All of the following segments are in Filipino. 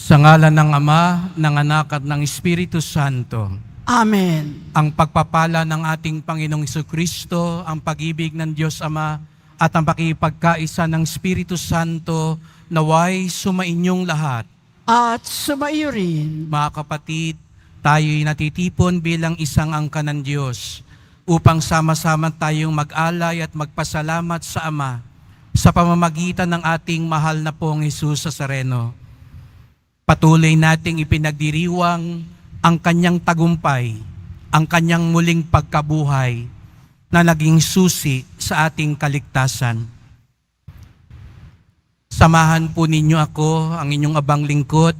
Sa ngalan ng Ama, ng Anak at ng Espiritu Santo. Amen. Ang pagpapala ng ating Panginoong Jesucristo, ang pag-ibig ng Diyos Ama, at ang pakipagkaisa ng Espiritu Santo naway sumainyong lahat. At sumaiyo rin. Mga kapatid, tayo'y natitipon bilang isang angkan ng Diyos upang sama-sama tayong mag-alay at magpasalamat sa Ama sa pamamagitan ng ating mahal na pong Jesus Nazareno. Patuloy nating ipinagdiriwang ang kanyang tagumpay, ang kanyang muling pagkabuhay na naging susi sa ating kaligtasan. Samahan po ninyo ako, ang inyong abang lingkod,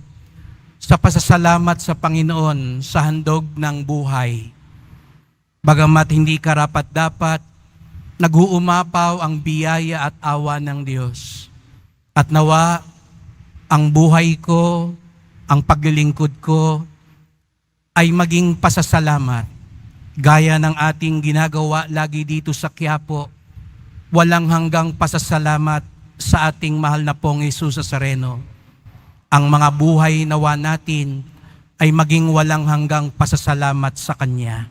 sa pasasalamat sa Panginoon sa handog ng buhay. Bagamat hindi karapat-dapat, nag-uumapaw ang biyaya at awa ng Diyos. At nawa, ang buhay ko, ang paglilingkod ko, ay maging pasasalamat. Gaya ng ating ginagawa lagi dito sa Quiapo, walang hanggang pasasalamat sa ating mahal na pong Jesus Nazareno. Ang mga buhay nawa natin ay maging walang hanggang pasasalamat sa Kanya.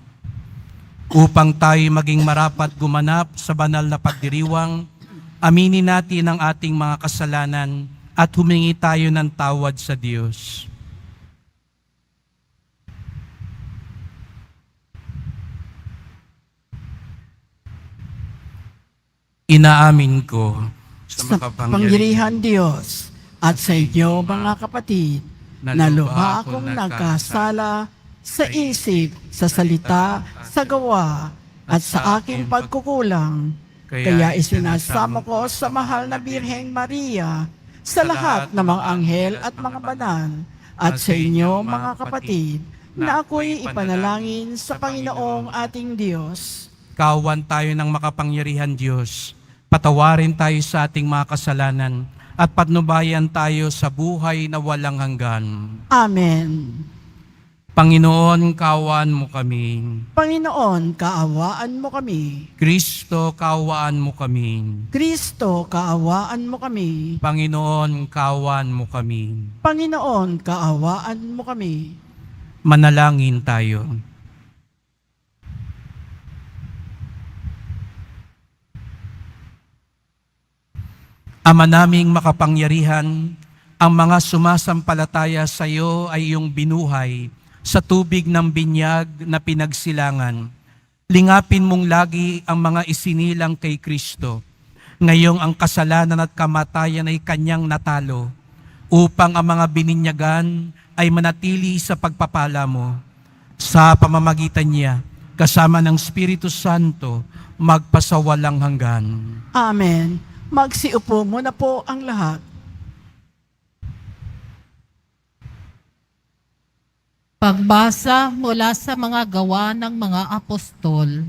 Upang tayo maging marapat gumanap sa banal na pagdiriwang, aminin natin ang ating mga kasalanan at humingi tayo ng tawad sa Diyos. Inaamin ko Sa pangyarihan Diyos at sa inyo mga kapatid, na lubha akong nagkasala sa isip, sa salita, sa gawa, at sa aking pagkukulang. Kaya isinasamo ko sa mahal na Birheng Maria, sa lahat ng mga anghel at mga banal, at sa inyo mga kapatid, na ako'y ipanalangin sa Panginoong ating Diyos. Kawan tayo ng makapangyarihan Diyos. Patawarin tayo sa ating mga kasalanan at patnubayan tayo sa buhay na walang hanggan. Amen. Panginoon, kaawaan mo kami. Panginoon, kaawaan mo kami. Kristo, kaawaan mo kami. Kristo, kaawaan mo kami. Panginoon, kaawaan mo kami. Panginoon, kaawaan mo kami. Manalangin tayo. Ama naming makapangyarihan, ang mga sumasampalataya sa iyo ay iyong binuhay sa tubig ng binyag na pinagsilangan. Lingapin mong lagi ang mga isinilang kay Kristo. Ngayong ang kasalanan at kamatayan ay kanyang natalo, upang ang mga bininyagan ay manatili sa pagpapala mo. Sa pamamagitan niya, kasama ng Espiritu Santo, magpasawalang hanggan. Amen. Magsiupo muna po ang lahat. Pagbasa mula sa mga gawa ng mga apostol.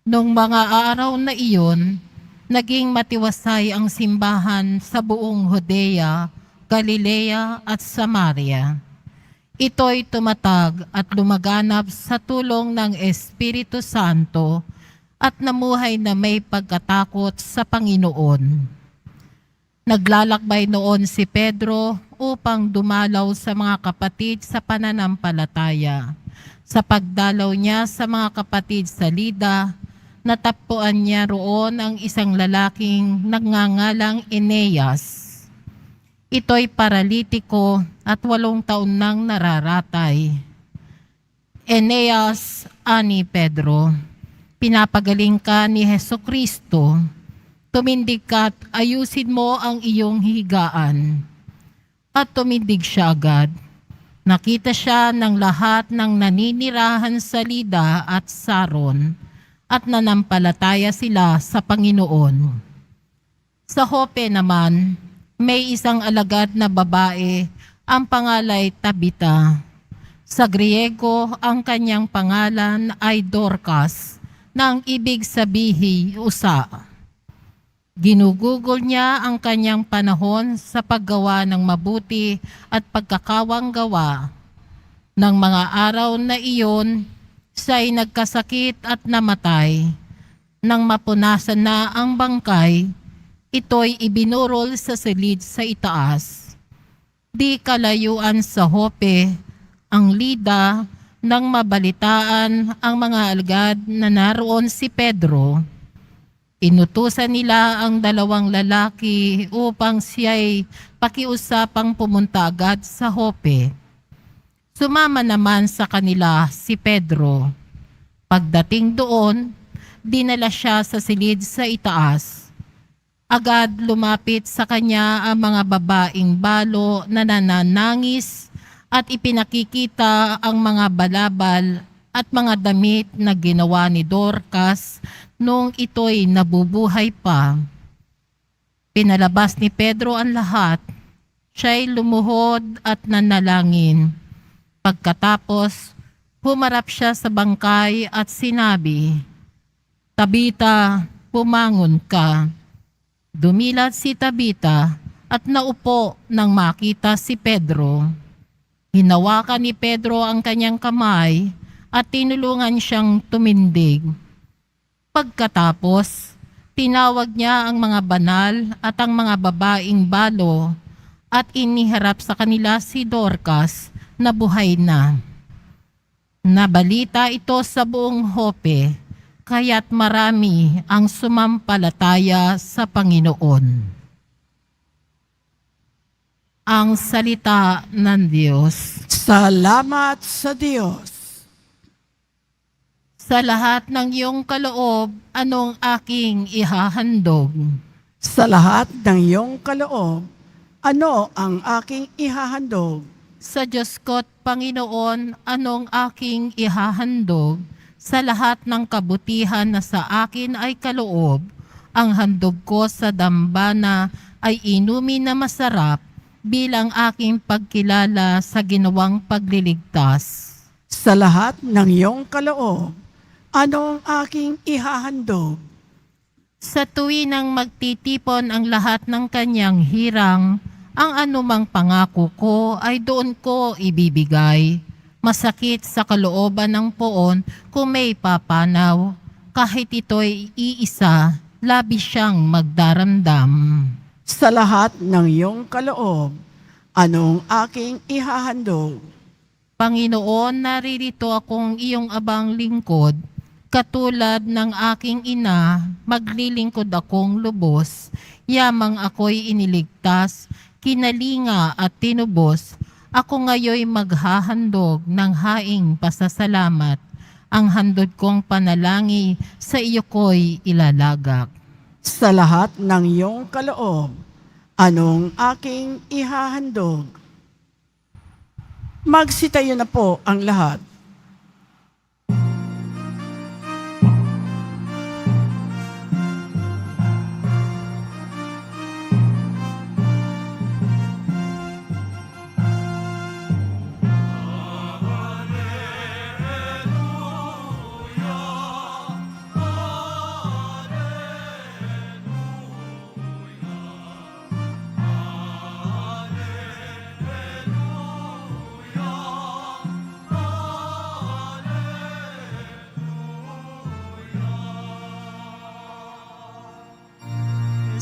Noong mga araw na iyon, naging matiwasay ang simbahan sa buong Judea, Galilea at Samaria. Ito'y tumatag at lumaganap sa tulong ng Espiritu Santo at namuhay na may pagkatakot sa Panginoon. Naglalakbay noon si Pedro upang dumalaw sa mga kapatid sa pananampalataya. Sa pagdalaw niya sa mga kapatid sa Lida, natagpuan niya roon ang isang lalaking nagngangalang Eneas. Ito'y paralitiko at 8 taon nang nararatay. Eneas, ani Pedro, pinapagaling ka ni Hesukristo. Tumindig ka at ayusin mo ang iyong higaan. At tumindig siya agad. Nakita siya ng lahat ng naninirahan sa Lida at Saron at nanampalataya sila sa Panginoon. Sa Jope naman, may isang alagad na babae, ang pangalay Tabita. Sa Griego, ang kanyang pangalan ay Dorcas, na ang ibig sabihin usa. Ginugugol niya ang kanyang panahon sa paggawa ng mabuti at pagkakawang gawa. Nang mga araw na iyon, siya'y nagkasakit at namatay. Nang mapunasan na ang bangkay, ito'y ibinurol sa silid sa itaas. Di kalayuan sa Hope, ang Lida, nang mabalitaan ang mga alagad na naroon si Pedro. Inutusan nila ang dalawang lalaki upang siya'y pakiusapang pumunta agad sa Hope. Sumama naman sa kanila si Pedro. Pagdating doon, dinala siya sa silid sa itaas. Agad lumapit sa kanya ang mga babaeng balo na nananangis at ipinakikita ang mga balabal at mga damit na ginawa ni Dorcas noong ito'y nabubuhay pa. Pinalabas ni Pedro ang lahat. Siya'y lumuhod at nanalangin. Pagkatapos, humarap siya sa bangkay at sinabi, "Tabita, pumangon ka." Dumilat si Tabita at naupo nang makita si Pedro. Hinawakan ni Pedro ang kanyang kamay at tinulungan siyang tumindig. Pagkatapos, tinawag niya ang mga banal at ang mga babaeng balo at iniharap sa kanila si Dorcas na buhay na. Nabalita ito sa buong Hope, kaya't marami ang sumampalataya sa Panginoon. Ang salita ng Diyos. Salamat sa Diyos. Sa lahat ng iyong kaloob, anong aking ihahandog? Sa lahat ng iyong kaloob, ano ang aking ihahandog? Sa Diyos ko't Panginoon, anong aking ihahandog? Sa lahat ng kabutihan na sa akin ay kaloob, ang handog ko sa dambana ay inumin na masarap bilang aking pagkilala sa ginawang pagliligtas. Sa lahat ng iyong kaloob, ano ang aking ihahandog? Sa tuwinang magtitipon ang lahat ng kanyang hirang, ang anumang pangako ko ay doon ko ibibigay. Masakit sa kalooban ng poon kung may papanaw, kahit ito'y iisa, labis siyang magdaramdam. Sa lahat ng iyong kaloob, anong aking ihahandog? Panginoon, naririto akong iyong abang lingkod. Katulad ng aking ina, maglilingkod akong lubos. Yamang ako'y iniligtas, kinalinga at tinubos. Ako ngayoy maghahandog ng haing pasasalamat. Ang handog kong panalangin sa iyo ko'y ilalagak. Sa lahat ng iyong kaloob, anong aking ihahandog? Magsitayo na po ang lahat.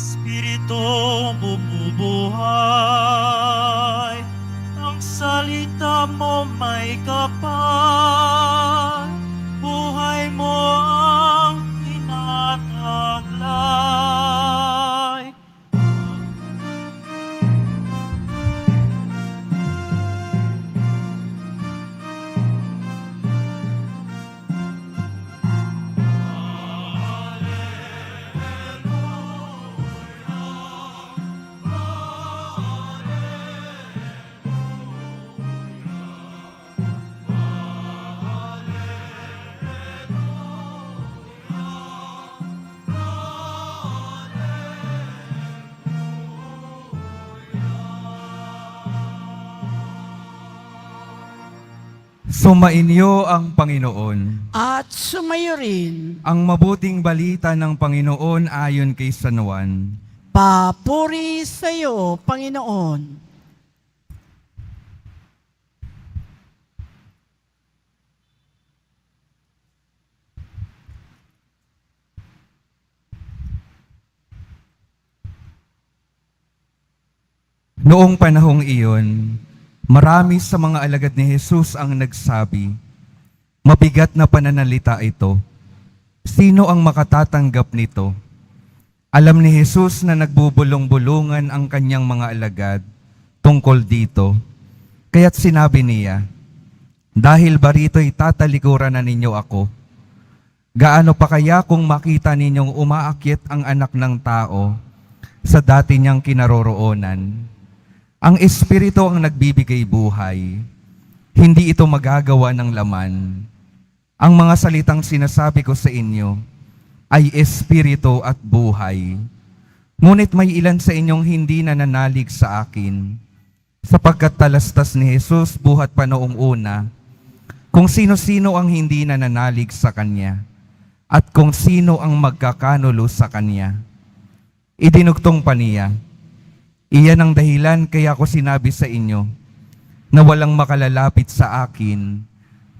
Espiritu bumubuhay, ang salita mo may kapal, buhay mo ang tinataglay. Sumainyo ang Panginoon. At sumayo rin, Ang mabuting balita ng Panginoon ayon kay San Juan. papuri sa iyo, Panginoon. Noong panahong iyon, marami sa mga alagad ni Jesus ang nagsabi, "Mabigat na pananalita ito. Sino ang makatatanggap nito?" Alam ni Jesus na nagbubulong-bulungan ang kanyang mga alagad tungkol dito. Kaya't sinabi niya, "Dahil ba rito'y tatalikuran na ninyo ako? Gaano pa kaya kung makita ninyong umaakyat ang anak ng tao sa dati niyang kinaroroonan? Ang Espiritu ang nagbibigay buhay. Hindi ito magagawa ng laman. Ang mga salitang sinasabi ko sa inyo ay Espiritu at buhay. Ngunit may ilan sa inyong hindi nananalig sa akin, sapagkat talastas ni Jesus buhat pa noong una, kung sino-sino ang hindi nananalig sa Kanya, at kung sino ang magkakanulo sa Kanya." Idinugtong pa niya, "Iyan ang dahilan kaya ko sinabi sa inyo na walang makalalapit sa akin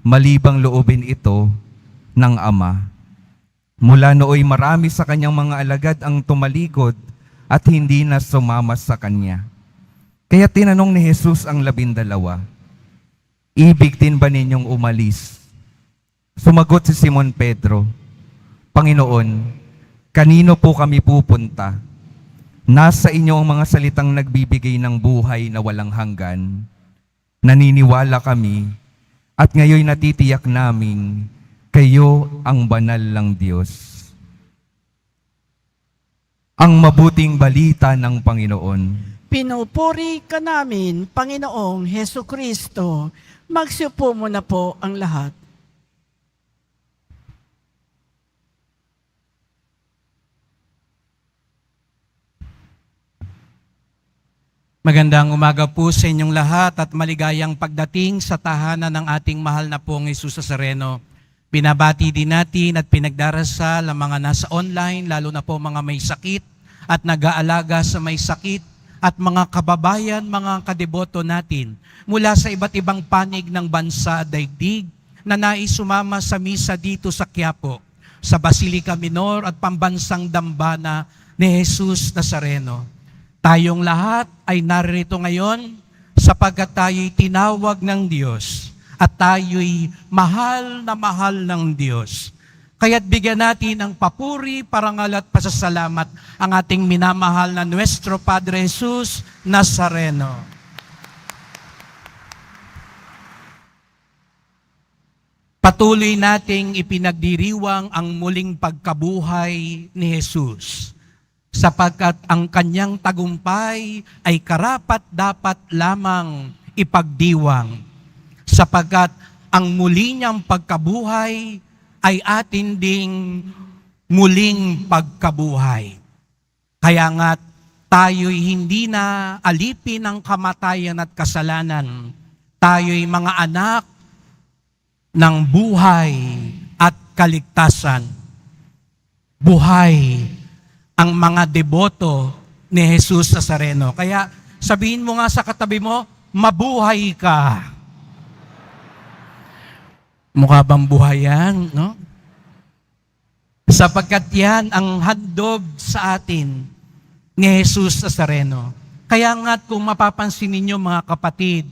malibang loobin ito ng Ama." Mula nooy marami sa kanyang mga alagad ang tumalikod at hindi na sumama sa kanya. Kaya tinanong ni Jesus ang 12, "Ibig din ba ninyong umalis?" Sumagot si Simon Pedro, "Panginoon, kanino po kami pupunta? Nasa inyo ang mga salitang nagbibigay ng buhay na walang hanggan. Naniniwala kami at ngayon natitiyak naming kayo ang banal ng Diyos." Ang mabuting balita ng Panginoon. Pinupuri ka namin, Panginoong Heso Kristo. Magsiupo muna po ang lahat. Magandang umaga po sa inyong lahat at maligayang pagdating sa tahanan ng ating mahal na pong Jesus Nazareno. Binabati din natin at pinagdarasal ang mga nasa online, lalo na po mga may sakit at nag-aalaga sa may sakit at mga kababayan, mga kadeboto natin mula sa iba't ibang panig ng bansa at daigdig na nais sumama sa misa dito sa Quiapo, sa Basilica Minor at Pambansang Dambana ni Jesus Nazareno. Tayong lahat ay narito ngayon sapagkat tayo'y tinawag ng Diyos at tayo'y mahal ng Diyos. Kaya't bigyan natin ng papuri, parangal at pasasalamat ang ating minamahal na Nuestro Padre Jesus Nazareno. Patuloy nating ipinagdiriwang ang muling pagkabuhay ni Jesus, sapagkat ang kanyang tagumpay ay karapat-dapat lamang ipagdiwang, sapagkat ang muli niyang pagkabuhay ay atin ding muling pagkabuhay. Kaya nga tayo'y hindi na alipin ng kamatayan at kasalanan. Tayo'y mga anak ng buhay at kaligtasan. Buhay ang mga deboto ni Jesus Nazareno. Kaya sabihin mo nga sa katabi mo, mabuhay ka. Mukha bang buhay yan, no? Sapagkat yan ang handog sa atin ni Jesus Nazareno. Kaya nga kung mapapansin ninyo mga kapatid,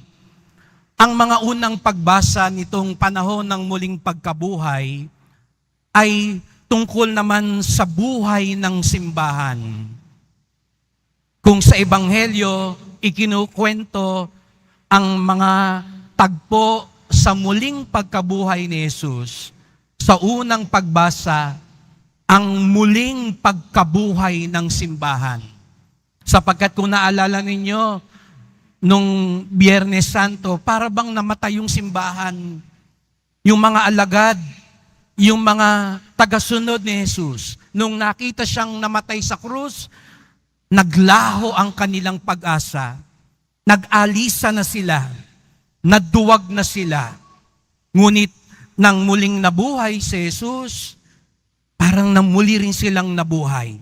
ang mga unang pagbasa nitong panahon ng muling pagkabuhay ay tungkol naman sa buhay ng simbahan. Kung sa Ebanghelyo, ikinukwento ang mga tagpo sa muling pagkabuhay ni Jesus, sa unang pagbasa, ang muling pagkabuhay ng simbahan. Sapagkat kung naalala ninyo, nung Biyernes Santo, para bang namatay yung simbahan, yung mga alagad, yung mga tagasunod ni Jesus, nung nakita siyang namatay sa krus, naglaho ang kanilang pag-asa. Nag-alisa na sila. Naduwag na sila. Ngunit nang muling nabuhay si Jesus, parang namuli rin silang nabuhay.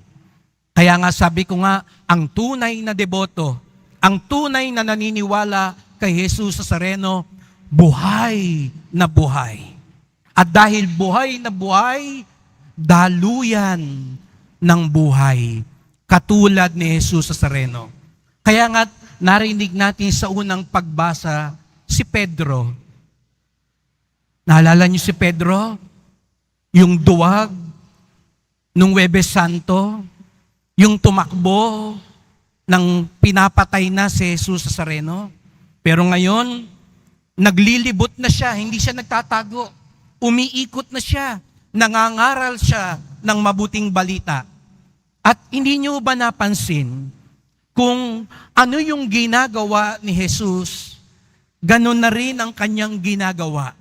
Kaya nga sabi ko nga, ang tunay na deboto, ang tunay na naniniwala kay Jesus Nazareno, buhay na buhay. At dahil buhay na buhay, daluyan ng buhay, katulad ni Jesus Nazareno. Kaya nga narinig natin sa unang pagbasa si Pedro. Naalala niyo si Pedro? Yung duwag nung Huwebes Santo, yung tumakbo ng pinapatay na si Jesus Nazareno. Pero ngayon, naglilibot na siya, hindi siya nagtatago. Umiikot na siya, nangangaral siya ng mabuting balita. At hindi niyo ba napansin kung ano yung ginagawa ni Jesus, ganun na rin ang kanyang ginagawa.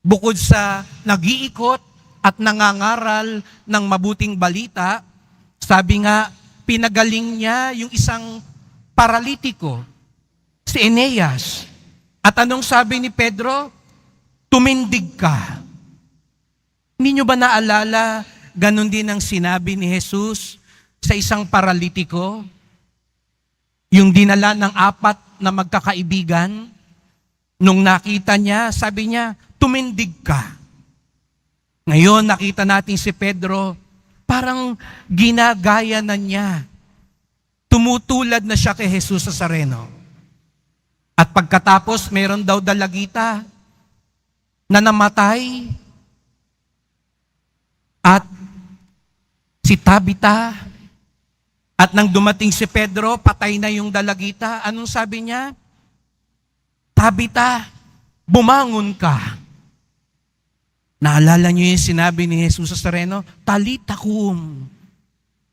Bukod sa nag-iikot at nangangaral ng mabuting balita, sabi nga, pinagaling niya yung isang paralitiko, si Eneas. At anong sabi ni Pedro? Tumindig ka. Hindi nyo ba naalala, ganun din ang sinabi ni Jesus sa isang paralitiko? Yung dinala ng 4 na magkakaibigan, nung nakita niya, sabi niya, tumindig ka. Ngayon, nakita natin si Pedro, parang ginagaya na niya. Tumutulad na siya kay Jesus Nazareno. At pagkatapos, meron daw dalagita na namatay. At si Tabita, at nang dumating si Pedro, patay na yung dalagita. Anong sabi niya? Tabita, bumangon ka. Naalala niyo yung sinabi ni Jesus Nazareno? Talita kum.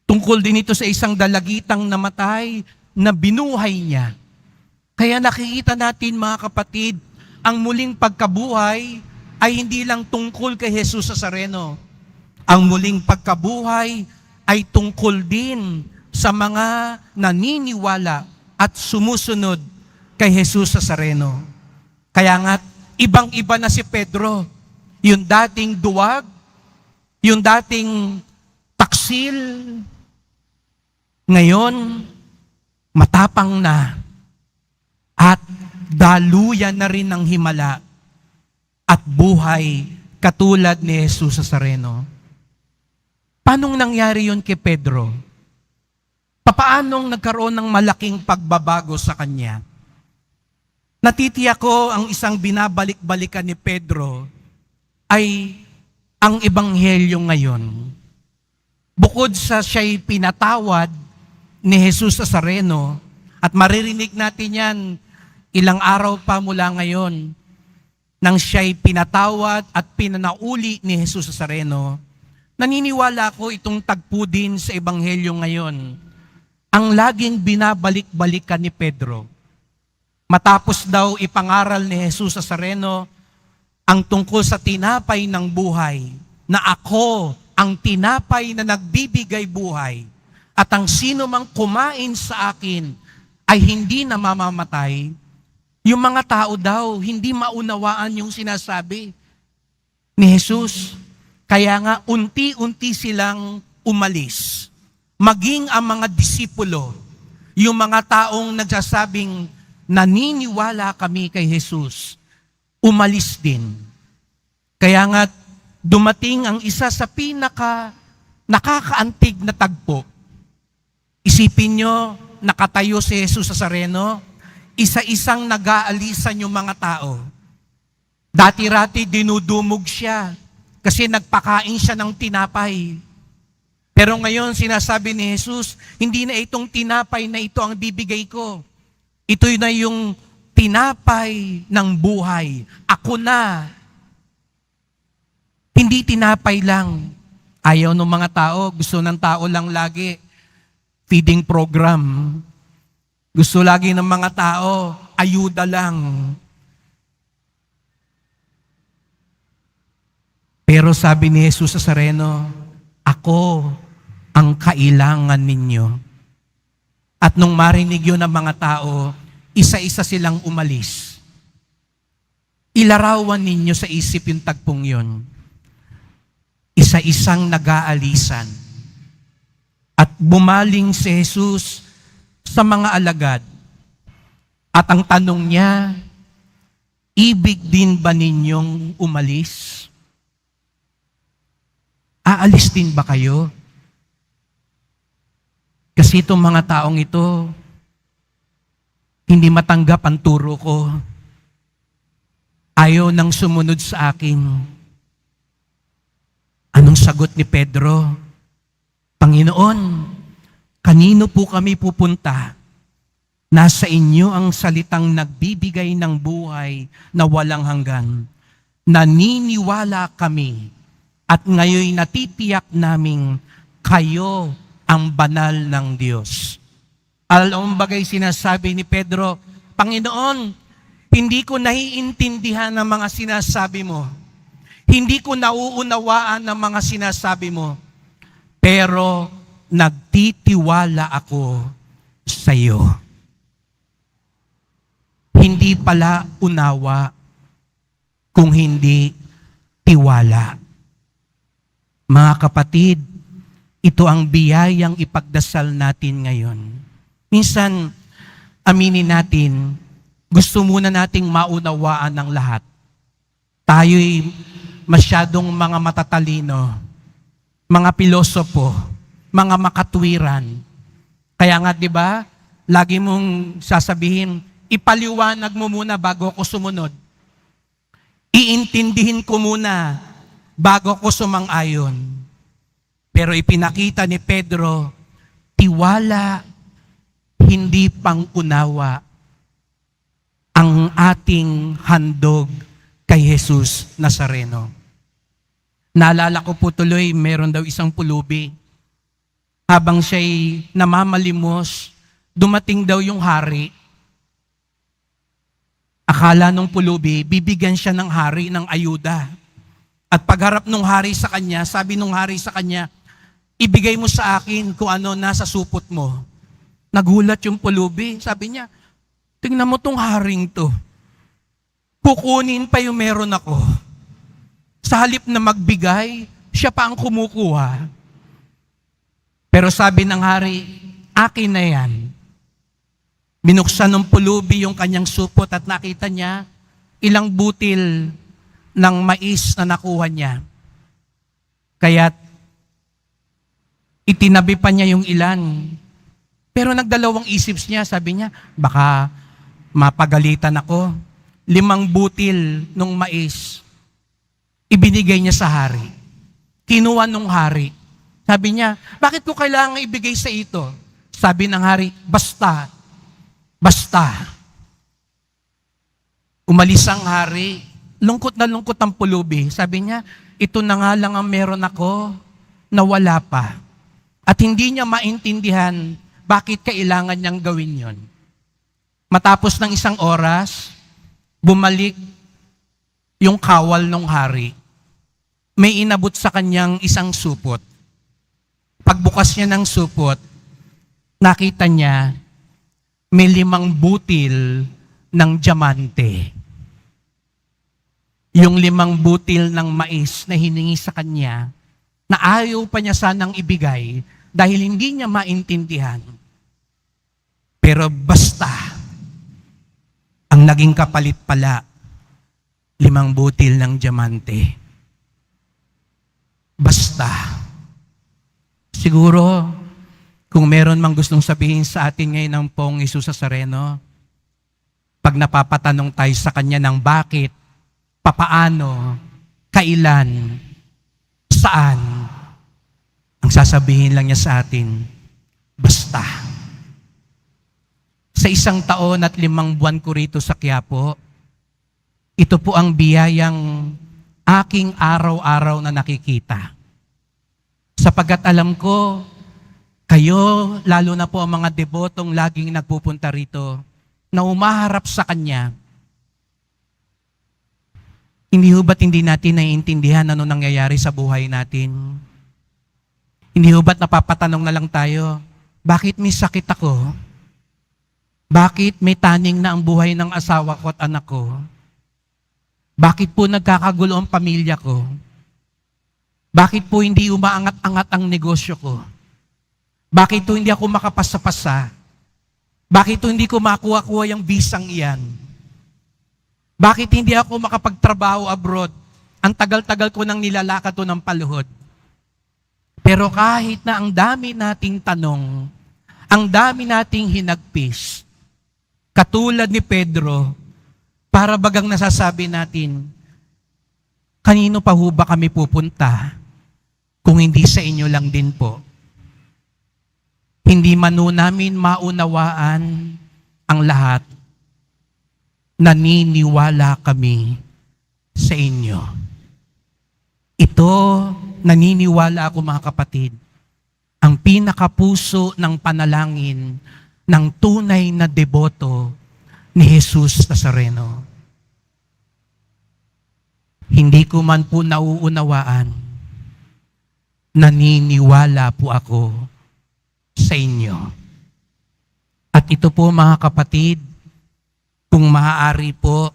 Tungkol din ito sa isang dalagitang namatay na binuhay niya. Kaya nakikita natin mga kapatid, ang muling pagkabuhay ay hindi lang tungkol kay Jesus Nazareno. Ang muling pagkabuhay ay tungkol din sa mga naniniwala at sumusunod kay Jesus Nazareno. Kaya nga, ibang-iba na si Pedro. Yung dating duwag, yung dating taksil, ngayon, matapang na at daluyan na rin ng himala at buhay katulad ni Jesus Nazareno. Paanong nangyari yun kay Pedro? Papaanong nagkaroon ng malaking pagbabago sa kanya? Natitiyak ko ang isang binabalik-balikan ni Pedro ay ang ebanghelyo ngayon. Bukod sa siya'y pinatawad ni Jesus Nazareno, at maririnig natin yan ilang araw pa mula ngayon, nang siya'y pinatawad at pinanauli ni Jesus Nazareno, naniniwala ko itong tagpo din sa ebanghelyo ngayon, ang laging binabalik-balikan ni Pedro. Matapos daw ipangaral ni Jesus Nazareno ang tungkol sa tinapay ng buhay, na ako ang tinapay na nagbibigay buhay, at ang sino mang kumain sa akin ay hindi na mamamatay. Yung mga tao daw, hindi maunawaan yung sinasabi ni Jesus. Kaya nga, unti-unti silang umalis. Maging ang mga disipulo, yung mga taong nagsasabing, naniniwala kami kay Jesus, umalis din. Kaya nga, dumating ang isa sa nakakaantig na tagpo. Isipin nyo, nakatayo si Jesus Nazareno, isa-isang nag-aalisan yung mga tao. Dati-rati dinudumog siya kasi nagpakain siya ng tinapay. Pero ngayon sinasabi ni Jesus, hindi na itong tinapay na ito ang bibigay ko. Ito na yung tinapay ng buhay. Ako na. Hindi tinapay lang. Ayaw ng mga tao, gusto ng tao lang lagi. Feeding program. Gusto lagi ng mga tao, ayuda lang. Pero sabi ni Jesus Nazareno, ako ang kailangan ninyo. At nung marinig yun ng mga tao, isa-isa silang umalis. Ilarawan ninyo sa isip yung tagpong yun. Isa-isang nag-aalisan. At bumaling si Jesus sa mga alagad. At ang tanong niya, ibig din ba ninyong umalis? Aalis din ba kayo? Kasi itong mga taong ito, Hindi matanggap ang turo ko. Ayaw nang sumunod sa akin. Anong sagot ni Pedro? Panginoon, kanino po kami pupunta? Nasa inyo ang salitang nagbibigay ng buhay na walang hanggan. Naniniwala kami at ngayon natitiyak naming kayo ang banal ng Diyos. Alam mo bagay sinasabi ni Pedro, Panginoon, hindi ko naiintindihan ang mga sinasabi mo. Hindi ko nauunawaan ang mga sinasabi mo. Pero nagtitiwala ako sa iyo. Hindi pala unawa kung hindi tiwala. Mga kapatid, ito ang biyayang ipagdasal natin ngayon. Minsan, aminin natin, gusto muna nating maunawaan ng lahat. Tayo'y masyadong mga matatalino, mga pilosopo, mga makatwiran. Kaya nga, di ba, lagi mong sasabihin, ipaliwanag mo muna bago ako sumunod. Iintindihin ko muna bago ako sumang-ayon. Pero ipinakita ni Pedro, tiwala, hindi pang-unawa ang ating handog kay Jesus Nazareno. Naalala ko po tuloy, meron daw isang pulubi. Habang siya'y namamalimos, dumating daw yung hari. Akala nung pulubi, bibigyan siya ng hari ng ayuda. At pagharap nung hari sa kanya, sabi nung hari sa kanya, ibigay mo sa akin kung ano nasa supot mo. Nagulat yung pulubi. Sabi niya, tingnan mo tong haring to. Kukunin pa yung meron ako. Sa halip na magbigay, siya pa ang kumukuha. Pero sabi ng hari, akin na yan. Binuksan ng pulubi yung kanyang supot at nakita niya ilang butil ng mais na nakuha niya. Kaya't itinabi pa niya yung ilan. Pero nagdalawang isip niya, sabi niya, baka mapagalitan ako. 5 butil ng mais, ibinigay niya sa hari. Kinuha nung hari. Sabi niya, bakit ko kailangan ibigay sa ito? Sabi ng hari, basta. Umalis ang hari, lungkot na lungkot ang pulubi. Sabi niya, ito na nga lang ang meron ako na wala pa. At hindi niya maintindihan bakit kailangan niyang gawin yon. Matapos ng 1 oras, bumalik yung kawal ng hari. May inabot sa kanyang isang supot. Pagbukas niya ng supot, nakita niya may 5 butil ng diamante. Yung 5 butil ng mais na hiningi sa kanya, na ayaw pa niya sanang ibigay dahil hindi niya maintindihan. Pero basta, ang naging kapalit pala, 5 butil ng diamante. Basta. Siguro, kung meron mang gustong sabihin sa atin ngayon ng Pong Jesus Nazareno, pag napapatanong tayo sa Kanya ng bakit, papaano, kailan, saan, ang sasabihin lang niya sa atin, basta. Sa 1 taon at 5 buwan ko rito sa Quiapo, ito po ang biyayang aking araw-araw na nakikita. Sapagkat alam ko, kayo, lalo na po ang mga debotong laging nagpupunta rito, na umaharap sa Kanya, hindi ho ba't hindi natin naiintindihan ano nangyayari sa buhay natin? Hindi ho ba't napapatanong na lang tayo, bakit may sakit ako? Bakit may taning na ang buhay ng asawa ko at anak ko? Bakit po nagkakagulo ang pamilya ko? Bakit po hindi umaangat-angat ang negosyo ko? Bakit po hindi ako makapasa-pasa? Bakit po hindi ko makuha-kuha yung bisang iyan? Bakit hindi ako makapagtrabaho abroad? Ang tagal-tagal ko nang nilalakad to ng paluhod. Pero kahit na ang dami nating tanong, ang dami nating hinagpis, Katulad ni Pedro, para bagang nasasabi natin, kanino pa ho ba kami pupunta kung hindi sa inyo lang din po? Hindi man ho namin maunawaan ang lahat, naniniwala kami sa inyo. Ito, naniniwala ako mga kapatid, ang pinakapuso ng panalangin ng tunay na deboto ni Jesus Nazareno. Hindi ko man po nauunawaan, naniniwala po ako sa inyo. At ito po mga kapatid, kung maaari po,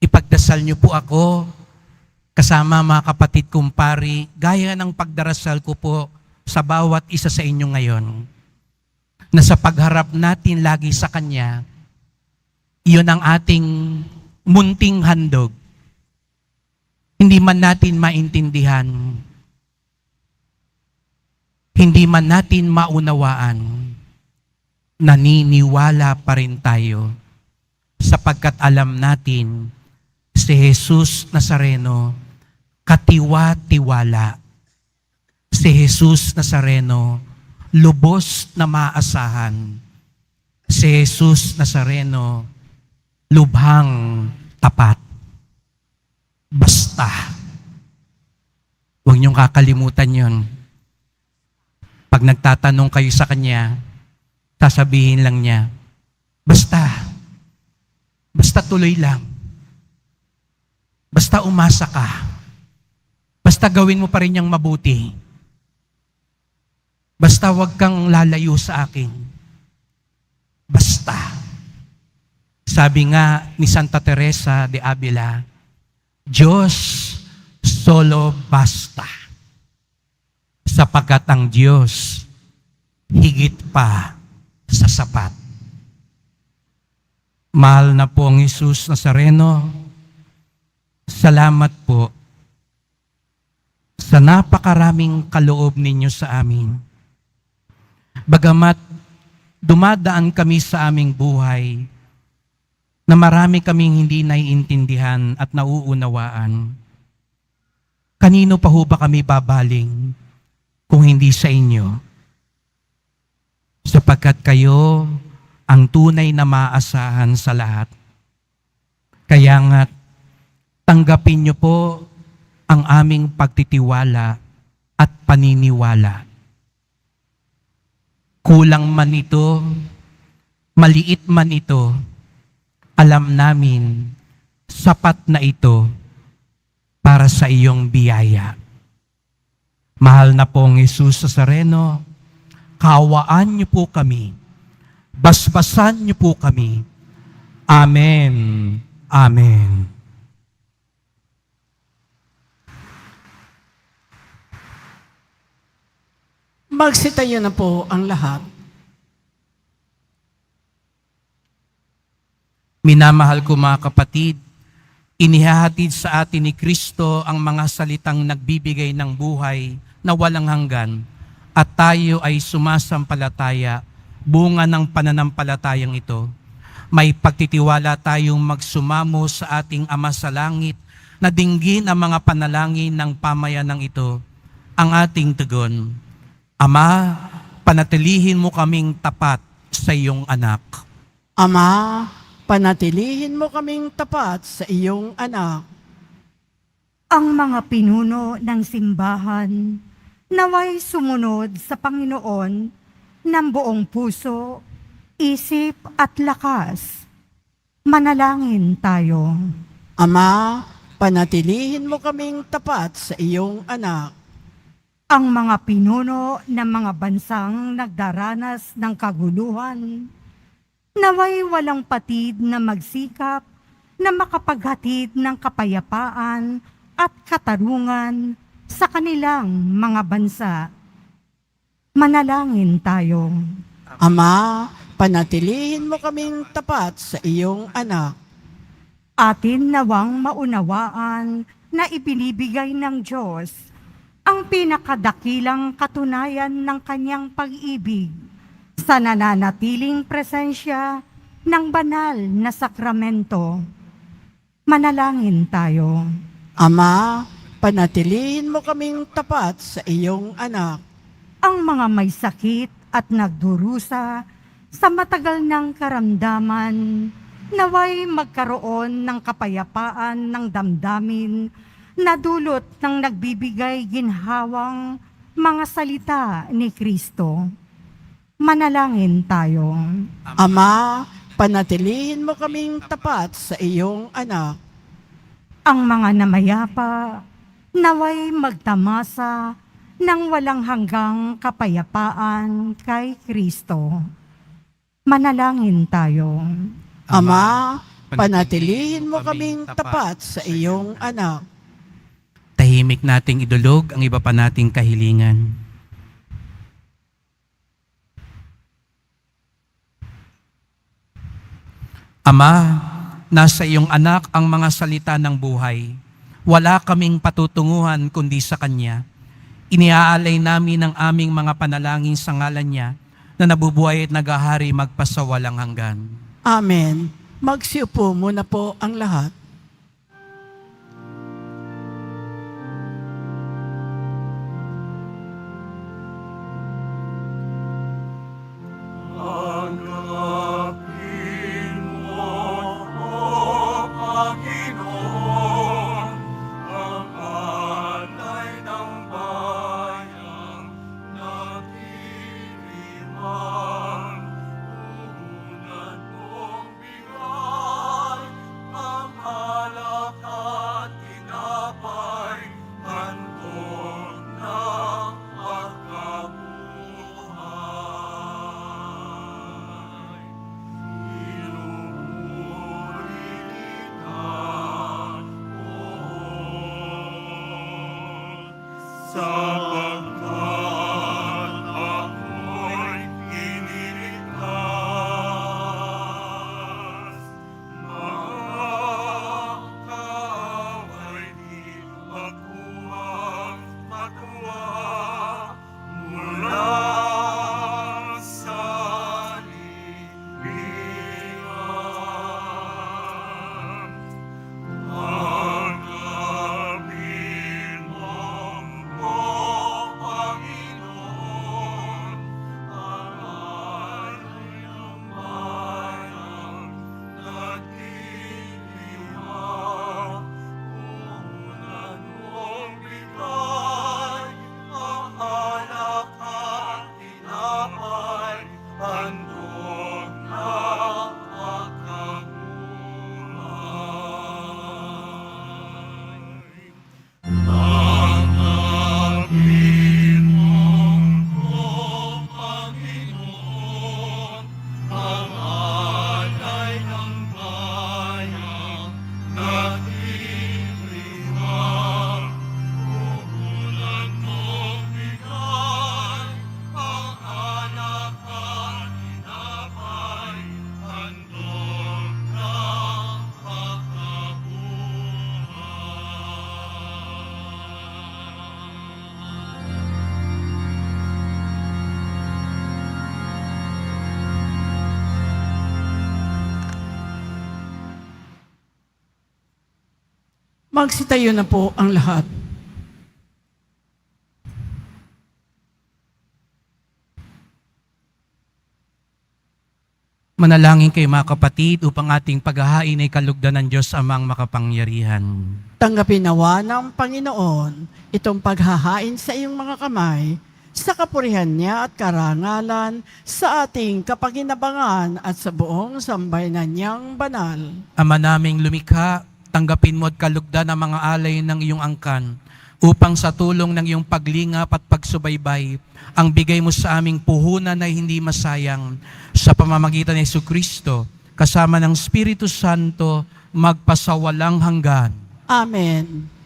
ipagdasal niyo po ako kasama mga kapatid kong pari, gaya ng pagdarasal ko po sa bawat isa sa inyo ngayon, na sa pagharap natin lagi sa Kanya, iyon ang ating munting handog. Hindi man natin maintindihan, hindi man natin maunawaan, naniniwala pa rin tayo sapagkat alam natin si Jesus Nazareno katiwa-tiwala. Si Jesus Nazareno lubos na maasahan. Si Jesus Nazareno lubhang tapat. Basta. Huwag niyong kakalimutan yon. Pag nagtatanong kayo sa Kanya, sasabihin lang niya, basta. Basta tuloy lang. Basta umasa ka. Basta gawin mo pa rin yung mabuti. Basta wag kang lalayo sa akin. Basta. Sabi nga ni Santa Teresa de Avila, Diyos solo basta. Sapagkat ang Diyos higit pa sa sapat. Mahal na po ang Jesus Nazareno, salamat po sa napakaraming kaloob ninyo sa amin. Bagamat dumadaan kami sa aming buhay na marami kaming hindi naiintindihan at nauunawaan, kanino pa ho ba kami babaling kung hindi sa inyo? Sapagkat kayo ang tunay na maasahan sa lahat. Kaya nga, tanggapin niyo po ang aming pagtitiwala at paniniwala. Kulang man ito, maliit man ito, alam namin, sapat na ito para sa iyong biyaya. Mahal na pong Jesus Nazareno, kawaan niyo po kami, basbasan niyo po kami. Amen. Amen. Magsitayo na po ang lahat. Minamahal ko mga kapatid, inihahatid sa atin ni Kristo ang mga salitang nagbibigay ng buhay na walang hanggan at tayo ay sumasampalataya bunga ng pananampalatayang ito. May pagtitiwala tayong magsumamo sa ating Ama sa Langit na dinggin ang mga panalangin ng pamayanang ito. Ang ating tugon, Ama, panatilihin mo kaming tapat sa iyong anak. Ama, panatilihin mo kaming tapat sa iyong anak. Ang mga pinuno ng simbahan naway sumunod sa Panginoon ng buong puso, isip at lakas. Manalangin tayo. Ama, panatilihin mo kaming tapat sa iyong anak. Ang mga pinuno ng mga bansang nagdaranas ng kaguluhan, naway walang patid na magsikap na makapaghatid ng kapayapaan at katarungan sa kanilang mga bansa. Manalangin tayo. Ama, panatilihin mo kaming tapat sa iyong anak. Atin nawang maunawaan na ibinibigay ng Diyos ang pinakadakilang katunayan ng kanyang pag-ibig sa nananatiling presensya ng banal na sakramento. Manalangin tayo. Ama, panatilihin mo kaming tapat sa iyong anak. Ang mga may sakit at nagdurusa sa matagal ng karamdaman, naway magkaroon ng kapayapaan ng damdamin na dulot ng nagbibigay ginhawang mga salita ni Kristo. Manalangin tayo. Ama, panatilihin mo kaming tapat sa iyong anak. Ang mga namayapa, naway magtamasa ng walang hanggang kapayapaan kay Kristo. Manalangin tayo. Ama, panatilihin mo kaming tapat sa iyong anak. Tahimik nating idulog ang iba pa nating kahilingan. Ama, nasa iyong anak ang mga salita ng buhay. Wala kaming patutunguhan kundi sa Kanya. Iniaalay namin ang aming mga panalangin sa ngalan niya na nabubuhay at nagahari magpasawalang hanggan. Amen. Magsiupo muna po ang lahat. Sapagkat ako'y iniligtas, mga kaaway di magkuhang matwa mula sa libingan. Agapin mo, Panginoon, ang alay ng bayang nagtitiwag. Unan mong bigay ang alak at tinapay, handog na pagkabuhay. Tanggapin mo, Panginoon, ang alay ng bayang nagtitiwag. Puhunan mong bigay ang alak at tinapay, handog na pagkabuhay. Magsitayo na po ang lahat. Manalangin kayo mga kapatid upang ating paghahain ay kalugdan ng Diyos amang makapangyarihan. Tanggapin nawa ng Panginoon itong paghahain sa iyong mga kamay sa kapurihan niya at karangalan sa ating kapakinabangan at sa buong sambayanan niyang banal. Ama naming lumikha, tanggapin mo at kalugdan ang mga alay ng iyong angkan upang sa tulong ng iyong paglingap at pagsubaybay, ang bigay mo sa aming puhunan ay hindi masayang sa pamamagitan ni Jesucristo, kasama ng Espiritu Santo, magpasawalang hanggan. Amen.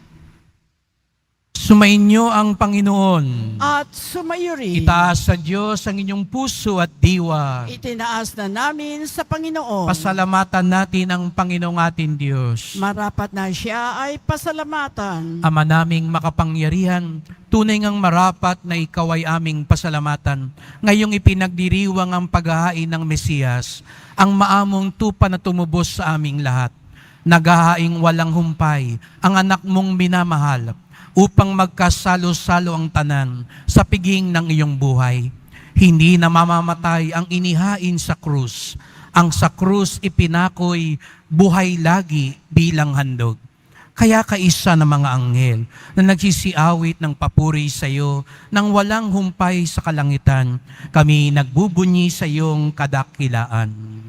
Sumainyo ang Panginoon. At sumayo rin. Itaas sa Diyos ang inyong puso at diwa. Itinaas na namin sa Panginoon. Pasalamatan natin ang Panginoong ating Diyos. Marapat na siya ay pasalamatan. Ama naming makapangyarihan, tunay ngang marapat na ikaw ay aming pasalamatan. Ngayong ipinagdiriwang ang paghahain ng Mesiyas, ang maamong tupa na tumubos sa aming lahat. Naghahaing walang humpay, ang anak mong minamahal, upang magkasalo-salo ang tanan sa piging ng iyong buhay. Hindi na mamamatay ang inihain sa krus. Ang sa krus ipinakoy buhay lagi bilang handog. Kaya kaisa ng mga anghel na nagsisiawit ng papuri sa iyo nang walang humpay sa kalangitan, kami nagbubunyi sa iyong kadakilaan.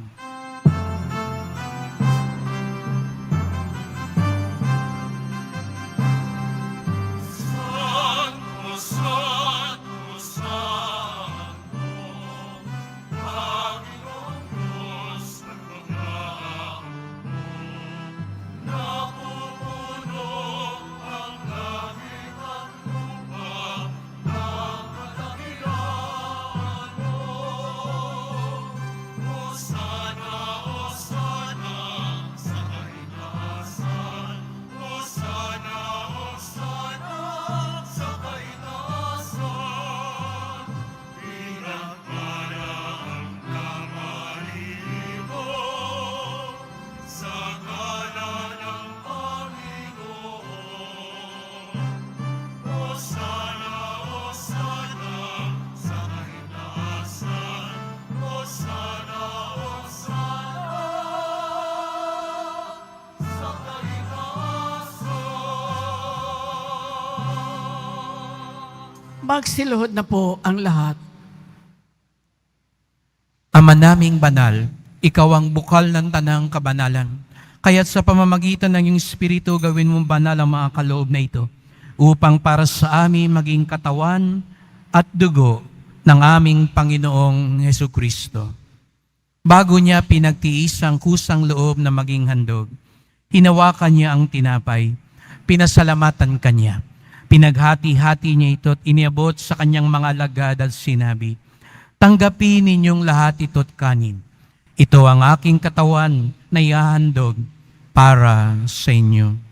Santo, Santo, Santo, Panginoong Diyos ng mga hukbo. Napupuno ang langit at lupa ng kadakilaan mo. Hosana, Hosana sa kaitaasan. Hosana, Hosana sa kaitaasan. Pinagpala ang kamarimo sa ngalan ng Panginoon. Hosana, Hosana sa kaitaasan. Hosana, Hosana sa kaitaasan. Magsiluhod na po ang lahat. Ama naming banal, ikaw ang bukal ng tanang kabanalan. Kaya't sa pamamagitan ng iyong Espiritu, gawin mong banal ang mga kaloob na ito, upang para sa amin maging katawan at dugo ng aming Panginoong Hesukristo. Bago niya pinagtiis ang kusang loob na maging handog, hinawakan niya ang tinapay, pinasalamatan kanya. Pinaghati-hati niya ito at iniabot sa kanyang mga alagad at sinabi, "Tanggapin ninyong lahat ito't kanin. Ito ang aking katawan na ihahandog para sa inyo."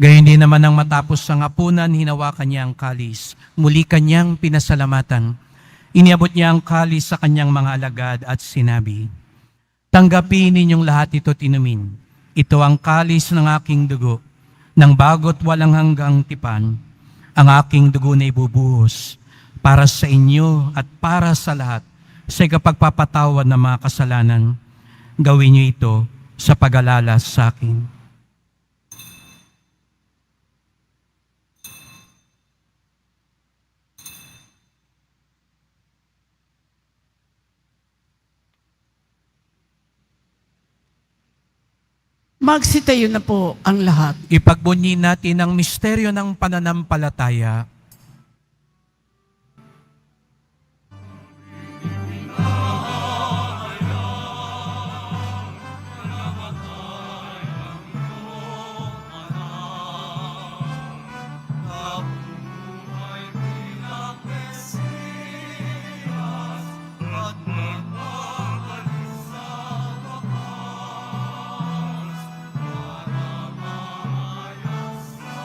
Gayon din naman nang matapos ang hapunan, hinawakan niya ang kalis. Muli kanyang pinasalamatan. Iniabot niya ang kalis sa kanyang mga alagad at sinabi, "Tanggapin ninyong lahat ito't inumin. Ito ang kalis ng aking dugo, ng bago't walang hanggang tipan. Ang aking dugo na ibubuhos para sa inyo at para sa lahat sa ikapagpapatawad ng mga kasalanan. Gawin niyo ito sa pag-alala sa akin." Magsitayo na po ang lahat. Ipagbunyi natin ang misteryo ng pananampalataya. Nabuhay bilang Mesiyas at magbabalik sa wakas para maayos ang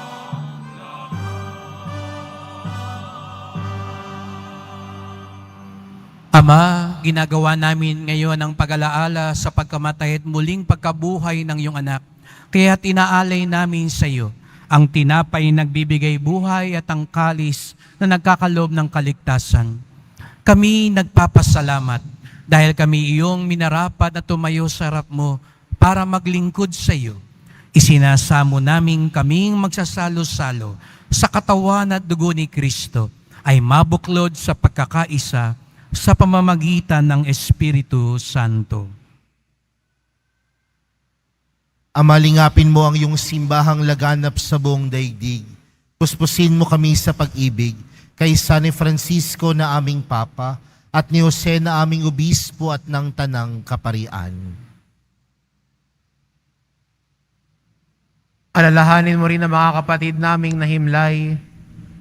Ama, ginagawa namin ngayon ang pag-alaala sa pagkamatay at muling pagkabuhay ng iyong anak. Kaya tinaalay namin sa iyo ang tinapay nagbibigay buhay at ang kalis na nagkakalob ng kaligtasan. Kami nagpapasalamat dahil kami iyong minarapat na tumayo sa harap mo para maglingkod sa iyo. Isinasamo namin kaming magsasalo-salo sa katawan at dugo ni Kristo ay mabuklod sa pagkakaisa sa pamamagitan ng Espiritu Santo. Amalingapin mo ang iyong simbahang laganap sa buong daigdig. Puspusin mo kami sa pag-ibig kay San Francisco na aming Papa at ni Jose na aming Obispo at ng Tanang Kaparian. Alalahanin mo rin ang mga kapatid naming nahimlay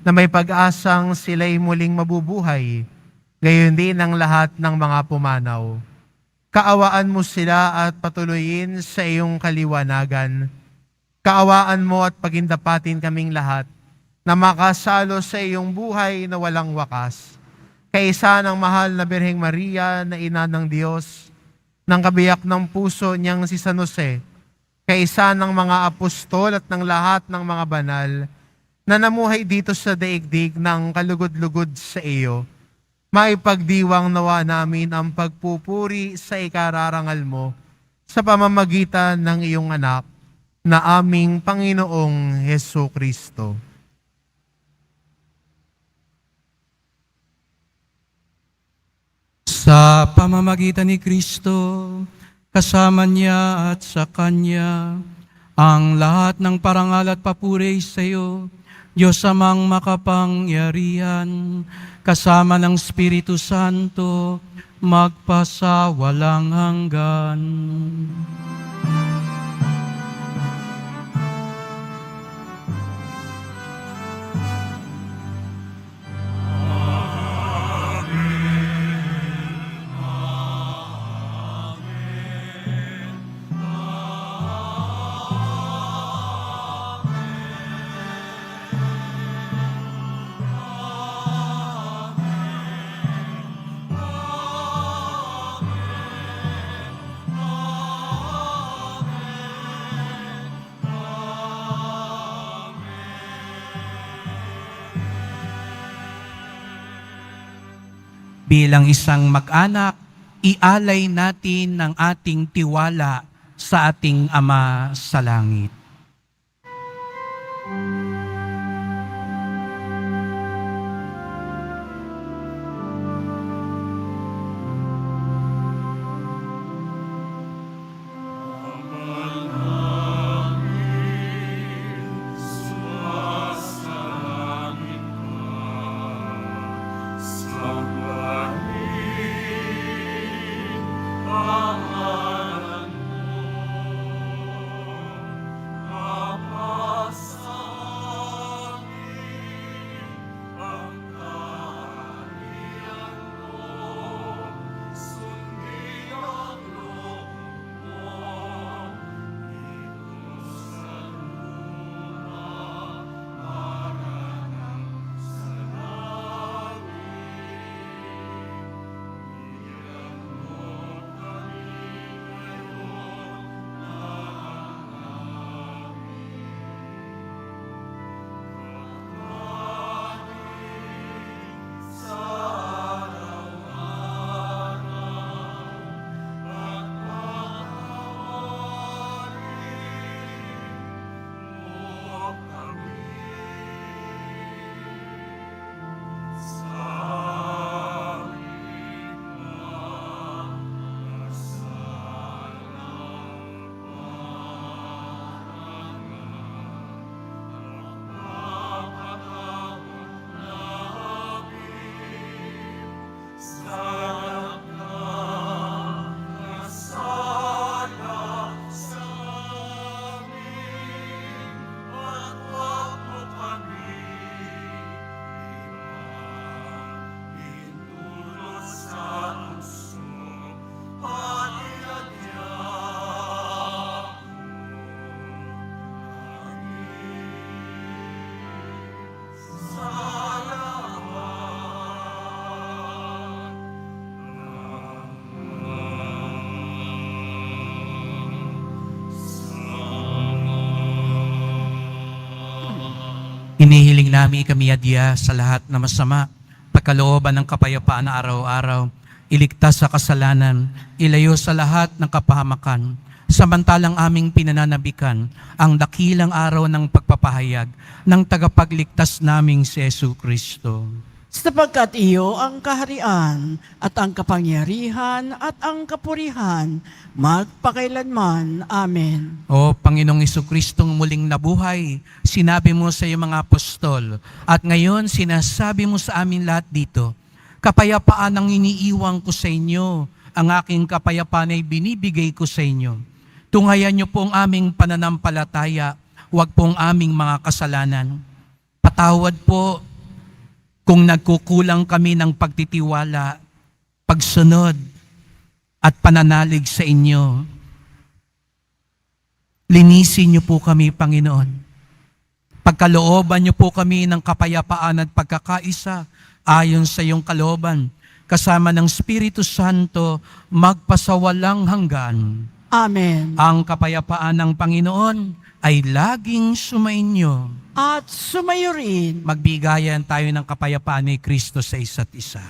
na may pag-asang sila'y muling mabubuhay, gayon din ang lahat ng mga pumanaw. Kaawaan mo sila at patuloyin sa iyong kaliwanagan. Kaawaan mo at pagindapatin kaming lahat na makasalo sa iyong buhay na walang wakas. Kaisa ng mahal na Birheng Maria na ina ng Diyos, ng kabiyak ng puso niyang si San Jose, kaisa ng mga apostol at ng lahat ng mga banal na namuhay dito sa daigdig ng kalugod-lugod sa iyo, maipagdiwang nawa namin ang pagpupuri sa ikararangal mo sa pamamagitan ng iyong anak na aming Panginoong Heso Kristo. Sa pamamagitan ni Kristo, kasama niya at sa Kanya, ang lahat ng parangal at papuri sa iyo, Diyos amang makapangyarihan, kasama ng Espiritu Santo, magpasawalang hanggan. Bilang isang mag-anak, ialay natin ang ating tiwala sa ating Ama sa langit. Inihiling namin kami adya sa lahat na masama, pagkalooban ng kapayapaan na araw-araw, iligtas sa kasalanan, ilayo sa lahat ng kapahamakan, samantalang aming pinananabikan ang dakilang araw ng pagpapahayag ng tagapagligtas naming si Jesu Kristo. Sapagkat iyo ang kaharian at ang kapangyarihan at ang kapurihan magpakailanman. Amen. O Panginoong Jesucristong muling nabuhay, sinabi mo sa iyong mga apostol, at ngayon sinasabi mo sa amin lahat dito, kapayapaan ang iniiwang ko sa inyo, ang aking kapayapaan ay binibigay ko sa inyo. Tunghayan niyo po ang aming pananampalataya, huwag po ang aming mga kasalanan. Patawad po Kung nagkukulang kami ng pagtitiwala, pagsunod, at pananalig sa inyo, linisin niyo po kami, Panginoon. Pagkalooban niyo po kami ng kapayapaan at pagkakaisa ayon sa iyong kalooban, kasama ng Espiritu Santo, magpasawalang hanggan. Amen. Ang kapayapaan ng Panginoon ay laging sumainyo. At sumayo rin. Magbigayan tayo ng kapayapaan ni Kristo sa isa't isa.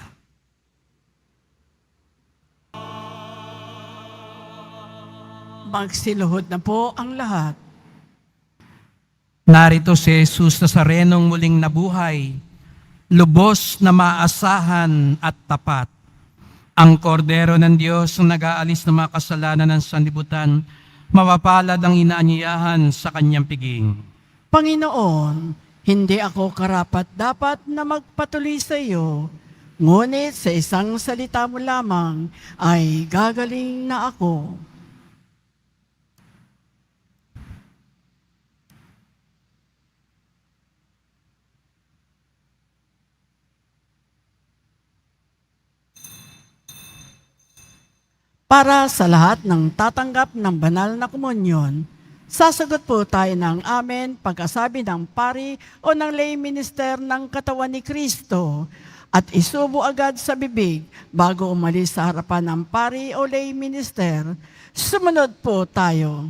Magsiluhod na po ang lahat. Narito si Jesus Nazarenong muling nabuhay, lubos na maasahan at tapat. Ang kordero ng Diyos na nag-aalis ng mga kasalanan ng sanlibutan, mapapalad ang inaanyayahan sa kanyang piging. Panginoon, hindi ako karapat-dapat na magpatuloy sa iyo, ngunit sa isang salita mo lamang ay gagaling na ako. Para sa lahat ng tatanggap ng banal na komunyon, sasagot po tayo ng amen pagkasabi ng pari o ng lay minister ng katawan ni Kristo at isubo agad sa bibig bago umalis sa harapan ng pari o lay minister. Sumunod po tayo.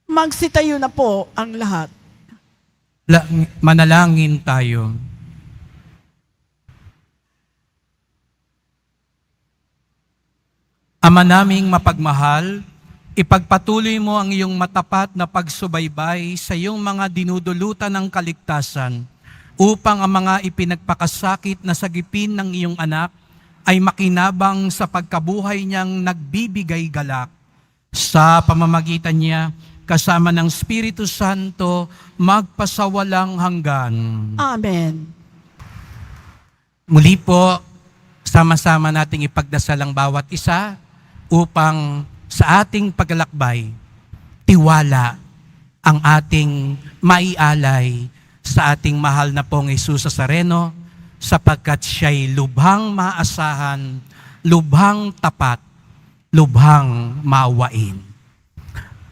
Magsitayo na po ang lahat. Manalangin tayo. Ama naming mapagmahal, ipagpatuloy mo ang iyong matapat na pagsubaybay sa iyong mga dinudulutan ng kaligtasan upang ang mga ipinagpakasakit na sagipin ng iyong anak ay makinabang sa pagkabuhay niyang nagbibigay galak. Sa pamamagitan niya, kasama ng Espiritu Santo, magpasawalang hanggan. Amen. Muli po, sama-sama nating ipagdasal ang bawat isa upang sa ating paglalakbay, tiwala ang ating maialay sa ating mahal na pong Jesus Nazareno sapagkat siya'y lubhang maasahan, lubhang tapat, lubhang maawain.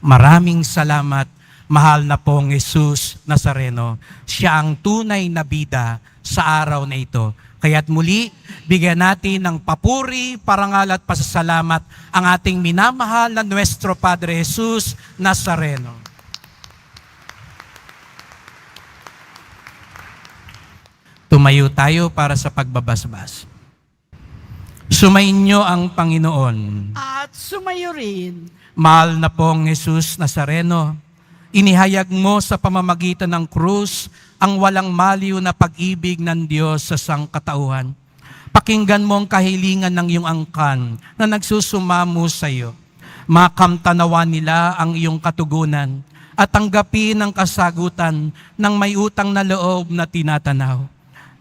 Maraming salamat, mahal na pong Jesus Nazareno. Siya ang tunay na bida sa araw na ito. Kaya't muli, bigyan natin ng papuri, parangal at pasasalamat ang ating minamahal na Nuestro Padre Jesus Nazareno. Tumayo tayo para sa pagbabasbas. Sumainyo ang Panginoon. At sumayo rin. Mahal na pong Jesus Nazareno, inihayag mo sa pamamagitan ng krus ang walang maliw na pag-ibig ng Diyos sa sangkatauhan. Pakinggan mo ang kahilingan ng iyong angkan na nagsusumamo sa iyo. Makamtanawan nila ang iyong katugunan at tanggapin ang kasagutan ng may utang na loob na tinatanaw.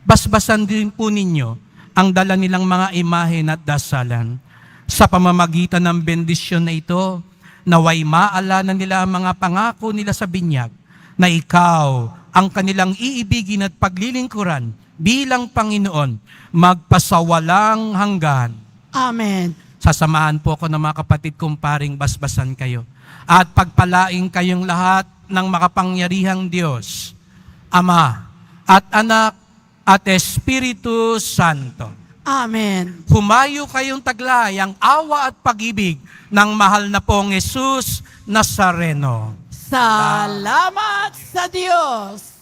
basbasan din po ninyo ang dala nilang mga imahen at dasalan. Sa pamamagitan ng bendisyon na ito, naway maalanan nila ang mga pangako nila sa binyag na ikaw ang kanilang iibigin at paglilingkuran bilang Panginoon magpasawalang hanggan. Amen. Sasamahan po ako ng mga kapatid kong paring basbasan kayo. At pagpalaing kayong lahat ng makapangyarihang Diyos, Ama at Anak at Espiritu Santo. Amen. Humayo kayong taglay ang awa at pag-ibig ng mahal na pong Jesus Nazareno. Salamat sa Diyos.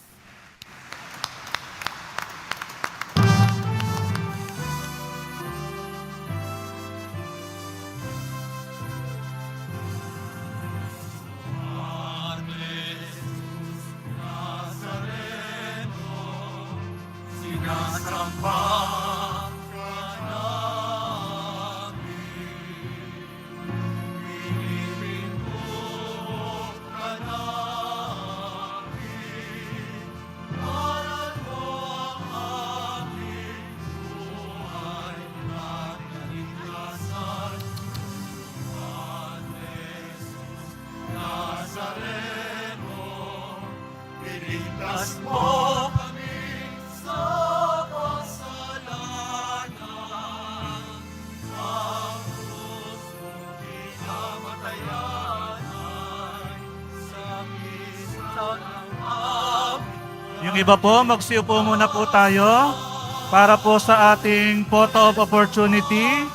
Iligtas mo kami sa kasalanan. Ang puso kinamatayan ay sakit ng amin. Yung iba po, magsiupo muna po tayo para po sa ating photo of opportunity.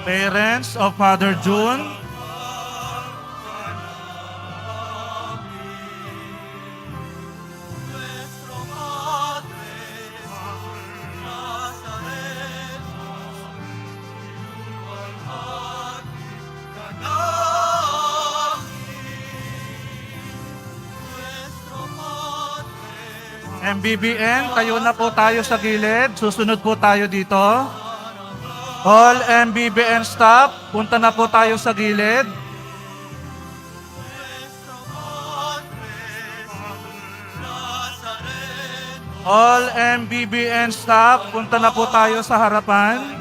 Parents of Father June. MBBN, tayo na po tayo sa gilid. Susunod po tayo dito. All MBBN staff, punta na po tayo sa gilid. All MBBN staff, punta na po tayo sa harapan.